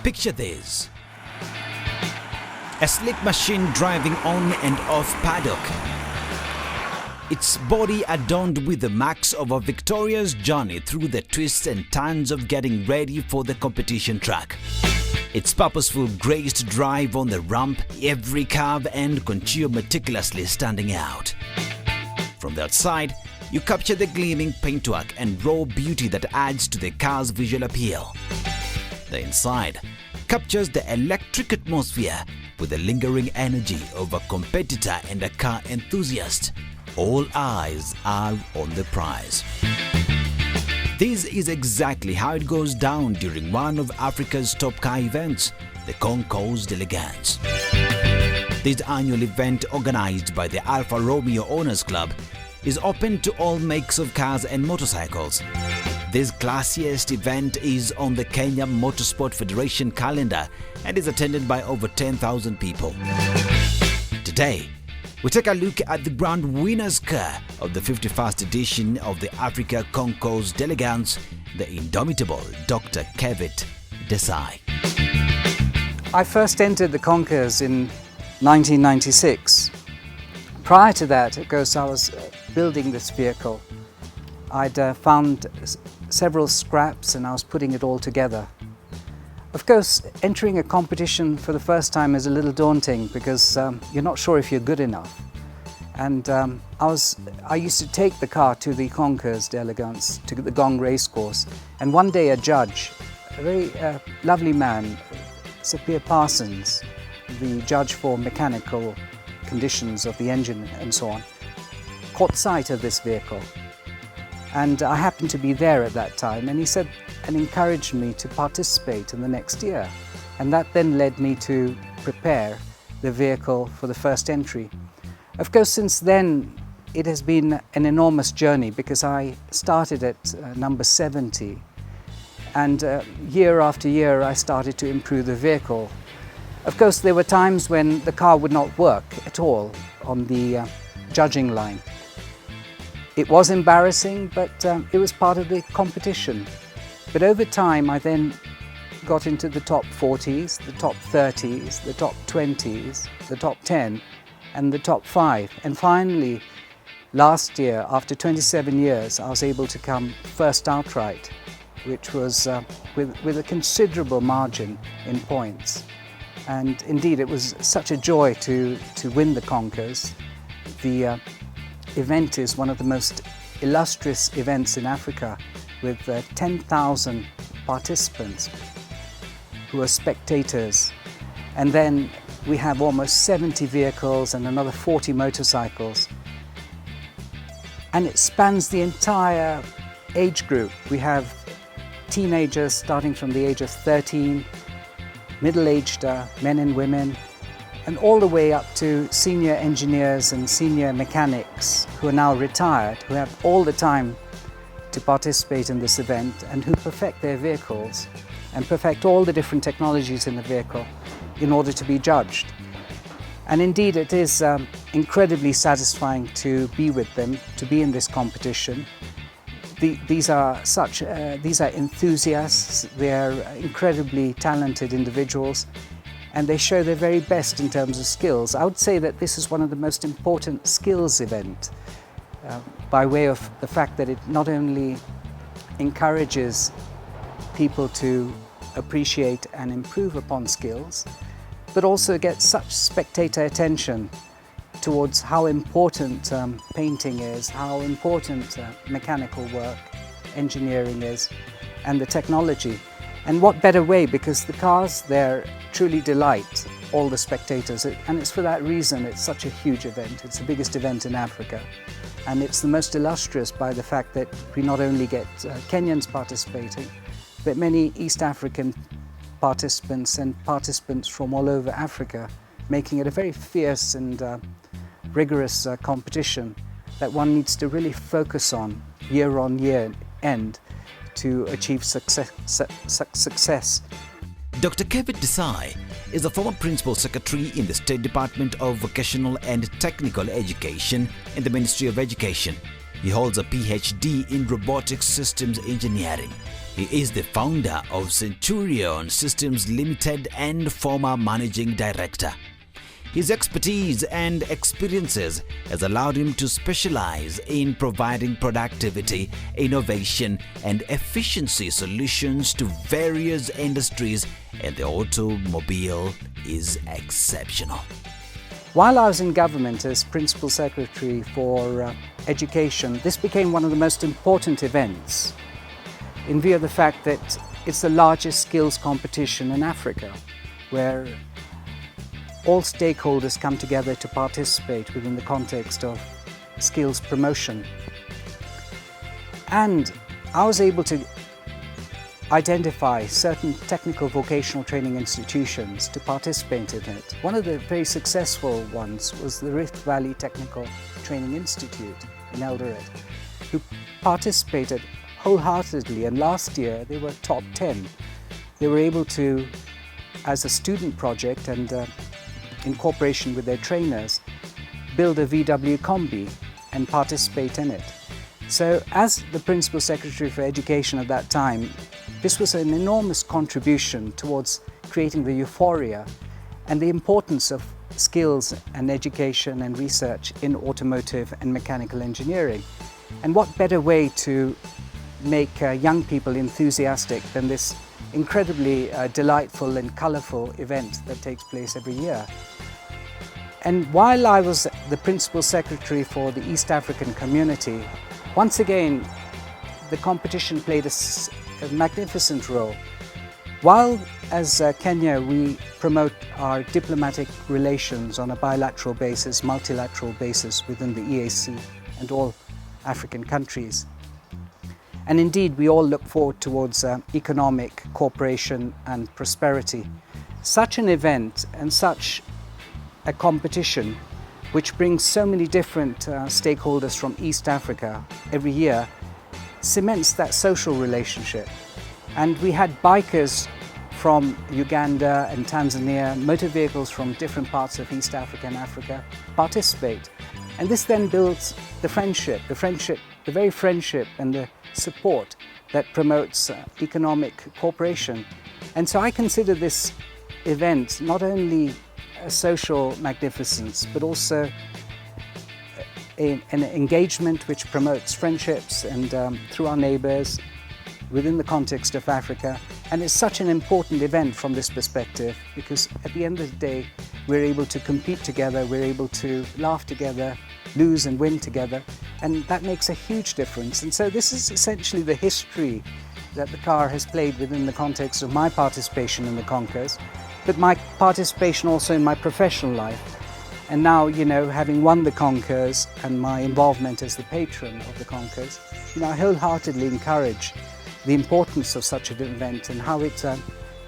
Picture this. A slick machine driving on and off paddock. Its body adorned with the marks of a victorious journey through the twists and turns of getting ready for the competition track. Its purposeful graced drive on the ramp, every curve and contour meticulously standing out. From the outside, you capture the gleaming paintwork and raw beauty that adds to the car's visual appeal. The inside captures the electric atmosphere with the lingering energy of a competitor and a car enthusiast. All eyes are on the prize. This is exactly how it goes down during one of Africa's top car events, the Concours d'Elegance. This annual event, organized by the Alfa Romeo Owners Club, is open to all makes of cars and motorcycles. This classiest event is on the Kenya Motorsport Federation calendar and is attended by over 10,000 people. Today, we take a look at the grand winner's car of the 51st edition of the Africa Concours d'Elegance, the indomitable Dr. Kevit Desai. I first entered the Concours in 1996. Prior to that, I was building this vehicle. I'd found several scraps and I was putting it all together. Of course, entering a competition for the first time is a little daunting because you're not sure if you're good enough. And I used to take the car to the Concours d'Elegance, to the Gong racecourse, and one day a judge, a very lovely man, Sir Pierre Parsons, the judge for mechanical conditions of the engine and so on, caught sight of this vehicle. And I happened to be there at that time, and he said and encouraged me to participate in the next year. And that then led me to prepare the vehicle for the first entry. Of course, since then, it has been an enormous journey because I started at number 70. And year after year, I started to improve the vehicle. Of course, there were times when the car would not work at all on the judging line. It was embarrassing, but it was part of the competition. But over time, I then got into the top 40s, the top 30s, the top 20s, the top 10, and the top 5. And finally, last year, after 27 years, I was able to come first outright, which was with a considerable margin in points. And indeed, it was such a joy to win the Concours. The event is one of the most illustrious events in Africa, with 10,000 participants who are spectators. And then we have almost 70 vehicles and another 40 motorcycles. And it spans the entire age group. We have teenagers starting from the age of 13, middle-aged men and women, and all the way up to senior engineers and senior mechanics who are now retired, who have all the time to participate in this event and who perfect their vehicles and perfect all the different technologies in the vehicle in order to be judged. And indeed, it is incredibly satisfying to be with them, to be in this competition. These are enthusiasts, they're incredibly talented individuals, and they show their very best in terms of skills. I would say that this is one of the most important skills event by way of the fact that it not only encourages people to appreciate and improve upon skills, but also gets such spectator attention towards how important painting is, how important mechanical work, engineering is, and the technology. And what better way, because the cars there truly delight all the spectators, and it's for that reason it's such a huge event. It's the biggest event in Africa, and it's the most illustrious by the fact that we not only get Kenyans participating, but many East African participants and participants from all over Africa, making it a very fierce and rigorous competition that one needs to really focus on year end to achieve success. Dr. Kevit Desai is the former Principal Secretary in the State Department of Vocational and Technical Education in the Ministry of Education. He holds a PhD in Robotics Systems Engineering. He is the founder of Centurion Systems Limited and former managing director. His expertise and experiences has allowed him to specialize in providing productivity, innovation and efficiency solutions to various industries, and the automobile is exceptional. While I was in government as Principal Secretary for Education, this became one of the most important events in view of the fact that it's the largest skills competition in Africa, where all stakeholders come together to participate within the context of skills promotion. And I was able to identify certain technical vocational training institutions to participate in it. One of the very successful ones was the Rift Valley Technical Training Institute in Eldoret, who participated wholeheartedly, and last year they were top 10. They were able to, as a student project and in cooperation with their trainers, build a VW Combi and participate in it. So as the Principal Secretary for Education at that time, this was an enormous contribution towards creating the euphoria and the importance of skills and education and research in automotive and mechanical engineering. And what better way to make young people enthusiastic than this incredibly delightful and colourful event that takes place every year. And while I was the Principal Secretary for the East African community, once again the competition played a magnificent role. While as Kenya we promote our diplomatic relations on a bilateral basis, multilateral basis within the EAC and all African countries. And indeed, we all look forward towards economic cooperation and prosperity. Such an event and such a competition, which brings so many different stakeholders from East Africa every year, cements that social relationship. And we had bikers from Uganda and Tanzania, motor vehicles from different parts of East Africa and Africa participate. And this then builds the very friendship and the support that promotes economic cooperation. And so I consider this event not only a social magnificence, but also an engagement which promotes friendships and through our neighbours within the context of Africa. And it's such an important event from this perspective, because at the end of the day, we're able to compete together, we're able to laugh together, lose and win together, and that makes a huge difference. And so this is essentially the history that the car has played within the context of my participation in the Concours, but my participation also in my professional life. And now, having won the Concours and my involvement as the patron of the Concours, I wholeheartedly encourage the importance of such an event and how it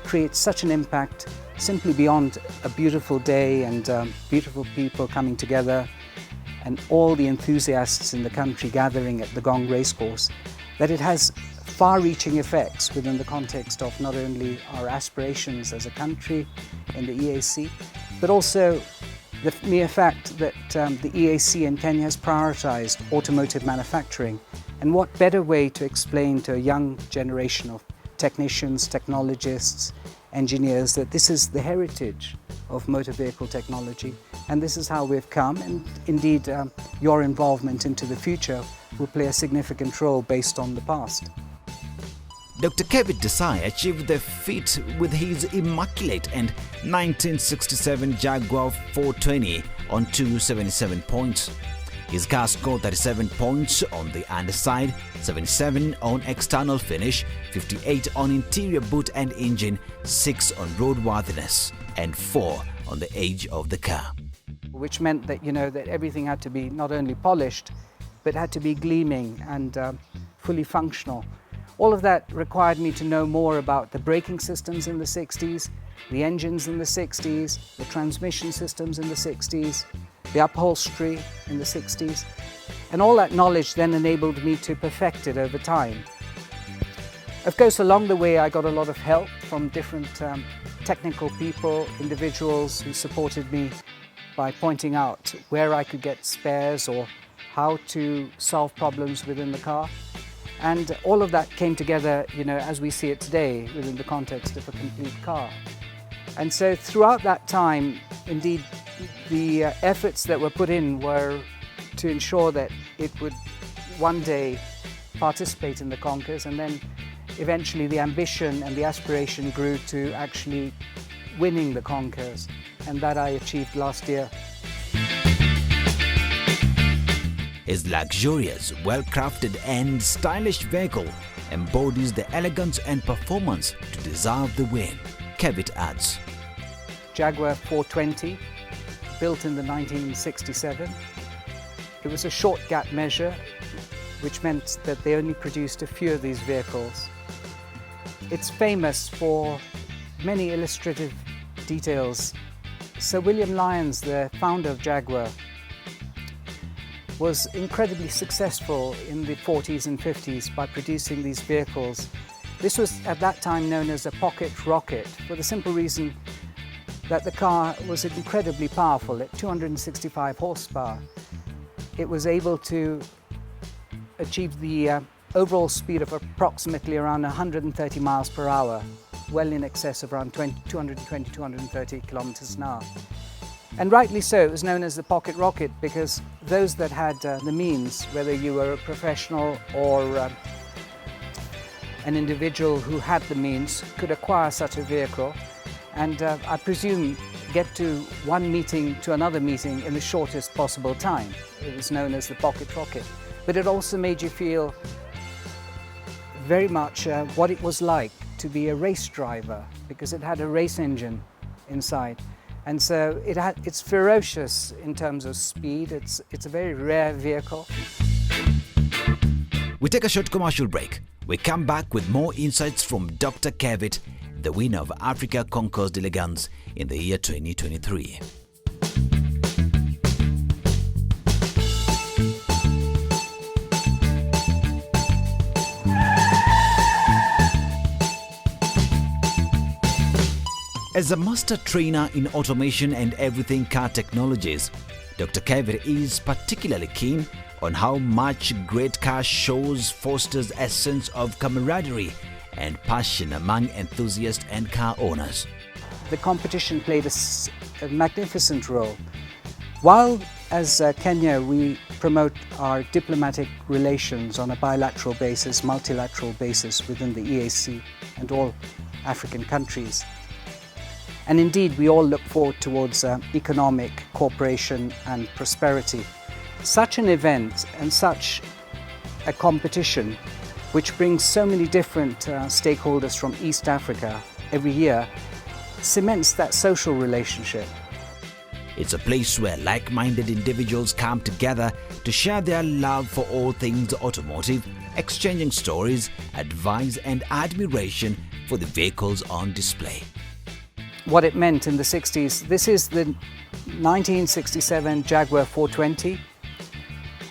creates such an impact simply beyond a beautiful day and beautiful people coming together and all the enthusiasts in the country gathering at the Gong Racecourse, that it has far-reaching effects within the context of not only our aspirations as a country in the EAC, but also the mere fact that the EAC in Kenya has prioritised automotive manufacturing. And what better way to explain to a young generation of technicians, technologists, engineers that this is the heritage of motor vehicle technology and this is how we've come, and indeed your involvement into the future will play a significant role based on the past. Dr. Kevin Desai achieved the feat with his immaculate and 1967 Jaguar 420 on 277 points. His car scored 37 points on the underside, 77 on external finish, 58 on interior boot and engine, 6 on roadworthiness, and 4 on the age of the car. Which meant that, that everything had to be not only polished, but had to be gleaming and fully functional. All of that required me to know more about the braking systems in the 60s, the engines in the 60s, the transmission systems in the 60s, the upholstery in the 60s. And all that knowledge then enabled me to perfect it over time. Of course, along the way, I got a lot of help from different technical people, individuals who supported me by pointing out where I could get spares or how to solve problems within the car. And all of that came together, as we see it today within the context of a complete car. And so throughout that time, indeed, the efforts that were put in were to ensure that it would one day participate in the Concours, and then eventually the ambition and the aspiration grew to actually winning the Concours, and that I achieved last year. His luxurious, well-crafted and stylish vehicle embodies the elegance and performance to deserve the win, Kevit adds. Jaguar 420, built in the 1967. It was a short gap measure, which meant that they only produced a few of these vehicles. It's famous for many illustrative details. Sir William Lyons, the founder of Jaguar, was incredibly successful in the 40s and 50s by producing these vehicles. This was at that time known as a pocket rocket, for the simple reason that the car was incredibly powerful at 265 horsepower. It was able to achieve the overall speed of approximately around 130 miles per hour, well in excess of around 220, 230 kilometers an hour. And rightly so, it was known as the pocket rocket because those that had the means, whether you were a professional or an individual who had the means, could acquire such a vehicle and I presume get to one meeting to another meeting in the shortest possible time. It was known as the pocket rocket. But it also made you feel very much what it was like to be a race driver, because it had a race engine inside. And so it's ferocious in terms of speed. It's a very rare vehicle. We take a short commercial break. We come back with more insights from Dr. Kevit, the winner of Africa Concours d'Elegance in the year 2023. As a master trainer in automation and everything car technologies, Dr. Kevit is particularly keen on how much great car shows fosters a sense of camaraderie and passion among enthusiasts and car owners. The competition played a magnificent role. While as Kenya we promote our diplomatic relations on a bilateral basis, multilateral basis within the EAC and all African countries. And indeed, we all look forward towards economic cooperation and prosperity. Such an event and such a competition, which brings so many different stakeholders from East Africa every year, cements that social relationship. It's a place where like-minded individuals come together to share their love for all things automotive, exchanging stories, advice and admiration for the vehicles on display. What it meant in the 60s, this is the 1967 Jaguar 420.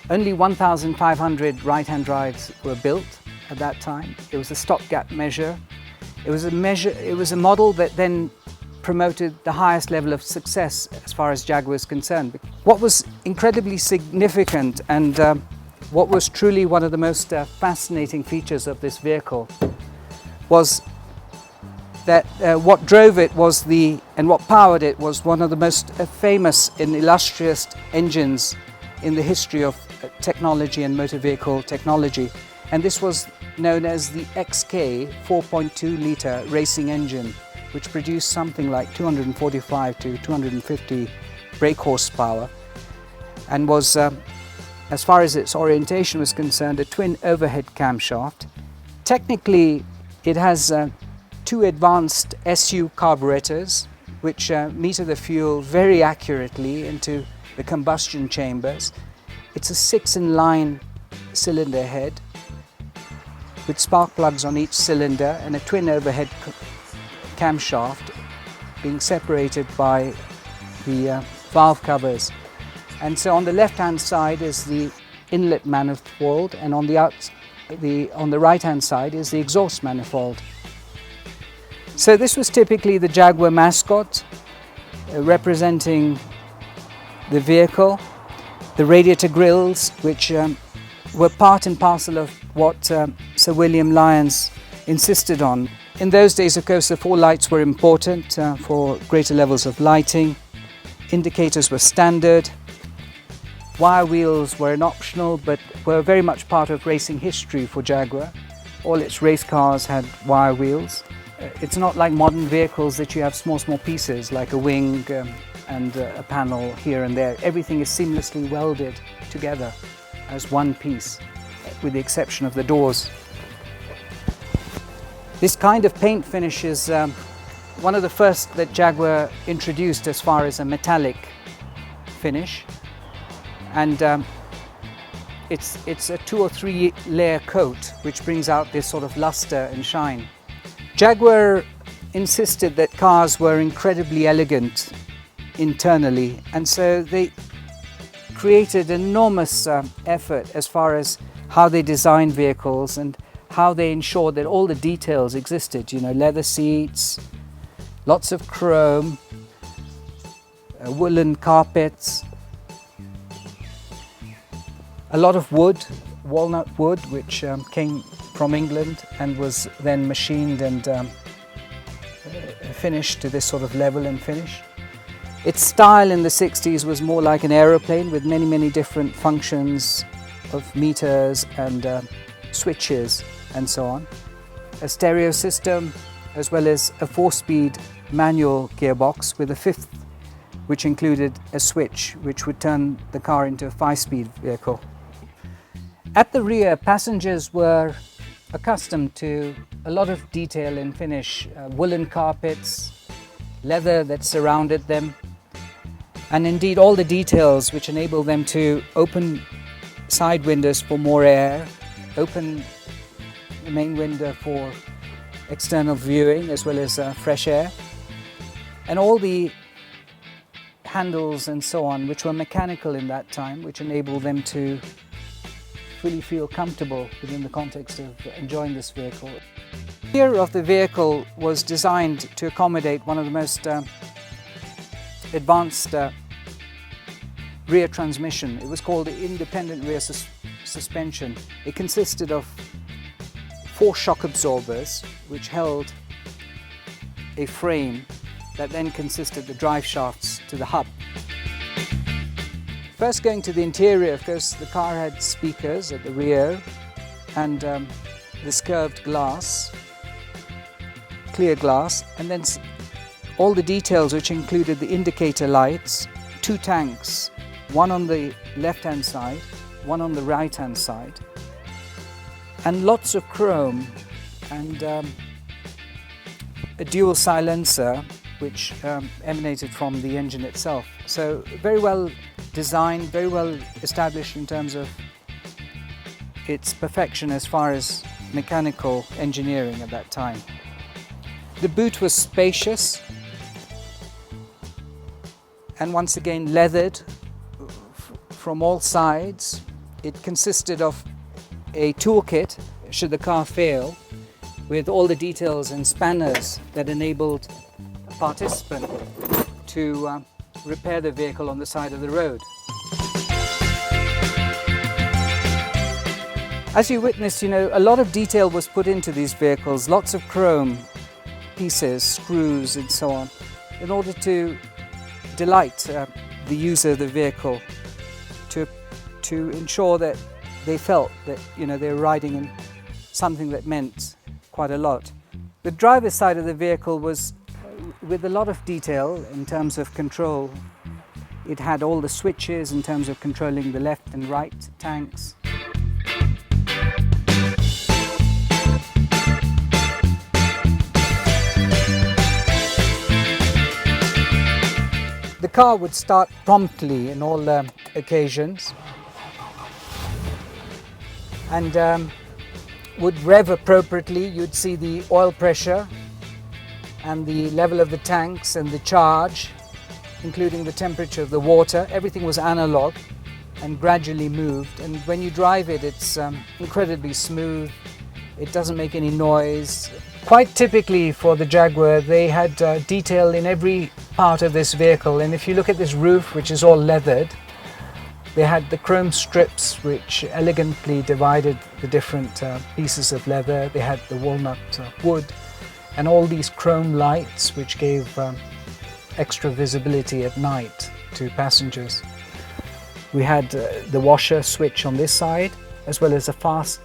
Only 1,500 right-hand drives were built at that time. It was a stopgap measure. It was a model that then promoted the highest level of success as far as Jaguar is concerned. What was incredibly significant and what was truly one of the most fascinating features of this vehicle was that what drove it was and what powered it was one of the most famous and illustrious engines in the history of technology and motor vehicle technology. And this was known as the XK 4.2 litre racing engine, which produced something like 245 to 250 brake horsepower and was, as far as its orientation was concerned, a twin overhead camshaft. Technically, it has two advanced SU carburetors which meter the fuel very accurately into the combustion chambers. It's a 6-in-line cylinder head with spark plugs on each cylinder and a twin overhead camshaft being separated by the valve covers. And so on the left-hand side is the inlet manifold, and on the right-hand side is the exhaust manifold. So this was typically the Jaguar mascot, representing the vehicle, the radiator grills, which were part and parcel of what Sir William Lyons insisted on. In those days, of course, the four lights were important for greater levels of lighting. Indicators were standard. Wire wheels were an optional, but were very much part of racing history for Jaguar. All its race cars had wire wheels. It's not like modern vehicles that you have small pieces like a wing and a panel here and there. Everything is seamlessly welded together as one piece, with the exception of the doors. This kind of paint finish is one of the first that Jaguar introduced as far as a metallic finish, and it's a 2 or 3 layer coat which brings out this sort of luster and shine. Jaguar insisted that cars were incredibly elegant internally, and so they created enormous effort as far as how they designed vehicles and how they ensured that all the details existed. You know, leather seats, lots of chrome, woolen carpets, a lot of wood, walnut wood, which came from England and was then machined and finished to this sort of level and finish. Its style in the 60s was more like an aeroplane with many different functions of meters and switches and so on. A stereo system, as well as a 4-speed manual gearbox with a 5th, which included a switch which would turn the car into a 5-speed vehicle. At the rear, passengers were accustomed to a lot of detail and finish, woolen carpets, leather that surrounded them, and indeed all the details which enable them to open side windows for more air, open the main window for external viewing as well as fresh air, and all the handles and so on which were mechanical in that time, which enabled them to really feel comfortable within the context of enjoying this vehicle. The rear of the vehicle was designed to accommodate one of the most advanced rear transmission. It was called the independent rear suspension. It consisted of 4 shock absorbers which held a frame that then consisted the drive shafts to the hub. First, going to the interior, of course, the car had speakers at the rear and this curved glass, clear glass, and then all the details which included the indicator lights, 2 tanks, one on the left-hand side, one on the right-hand side, and lots of chrome and a dual silencer which emanated from the engine itself. So very well designed, very well established in terms of its perfection as far as mechanical engineering at that time. The boot was spacious and once again leathered from all sides. It consisted of a toolkit should the car fail, with all the details and spanners that enabled a participant to repair the vehicle on the side of the road. As you witnessed, a lot of detail was put into these vehicles, lots of chrome pieces, screws and so on, in order to delight the user of the vehicle, to ensure that they felt that they were riding in something that meant quite a lot. The driver's side of the vehicle was with a lot of detail in terms of control. It had all the switches in terms of controlling the left and right tanks. The car would start promptly in all occasions and would rev appropriately. You'd see the oil pressure and the level of the tanks and the charge, including the temperature of the water. Everything was analog and gradually moved, and when you drive it, it's incredibly smooth. It doesn't make any noise. Quite typically for the Jaguar, they had detail in every part of this vehicle, and if you look at this roof, which is all leathered, They had the chrome strips which elegantly divided the different pieces of leather. They had the walnut wood and all these chrome lights which gave extra visibility at night to passengers. We had the washer switch on this side, as well as a fast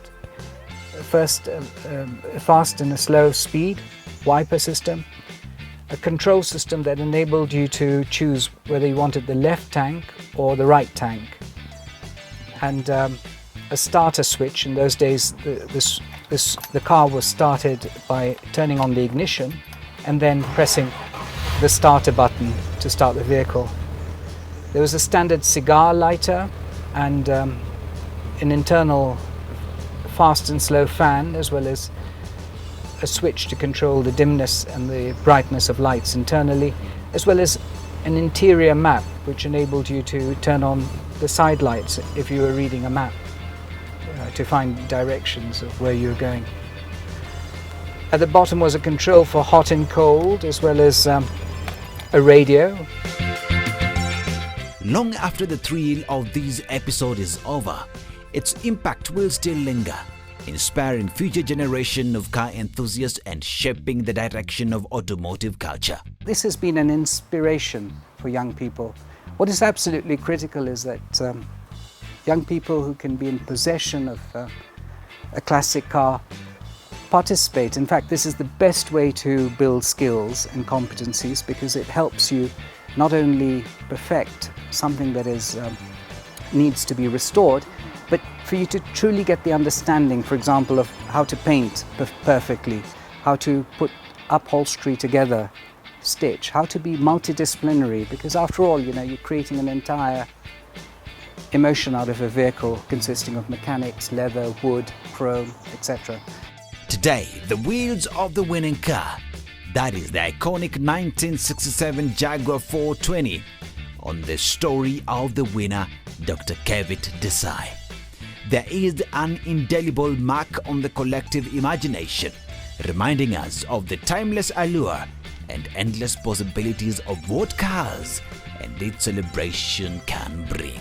and a slow speed wiper system, a control system that enabled you to choose whether you wanted the left tank or the right tank, and a starter switch. In those days the car was started by turning on the ignition and then pressing the starter button to start the vehicle. There was a standard cigar lighter and an internal fast and slow fan, as well as a switch to control the dimness and the brightness of lights internally, as well as an interior map which enabled you to turn on the side lights if you were reading a map to find directions of where you were going. At the bottom was a control for hot and cold, as well as a radio. Long after the thrill of this episode is over, its impact will still linger, inspiring future generation of car enthusiasts and shaping the direction of automotive culture. This has been an inspiration for young people. What is absolutely critical is that young people who can be in possession of a classic car participate. In fact, this is the best way to build skills and competencies, because it helps you not only perfect something that needs to be restored, but for you to truly get the understanding, for example, of how to paint perfectly, how to put upholstery together, stitch, how to be multidisciplinary, because after all, you're creating an entire emotion out of a vehicle consisting of mechanics, leather, wood, chrome, etc. Today, the wheels of the winning car, that is the iconic 1967 Jaguar 420, on the story of the winner, Dr. Kevit Desai. There is an indelible mark on the collective imagination, reminding us of the timeless allure and endless possibilities of what cars and its celebration can bring.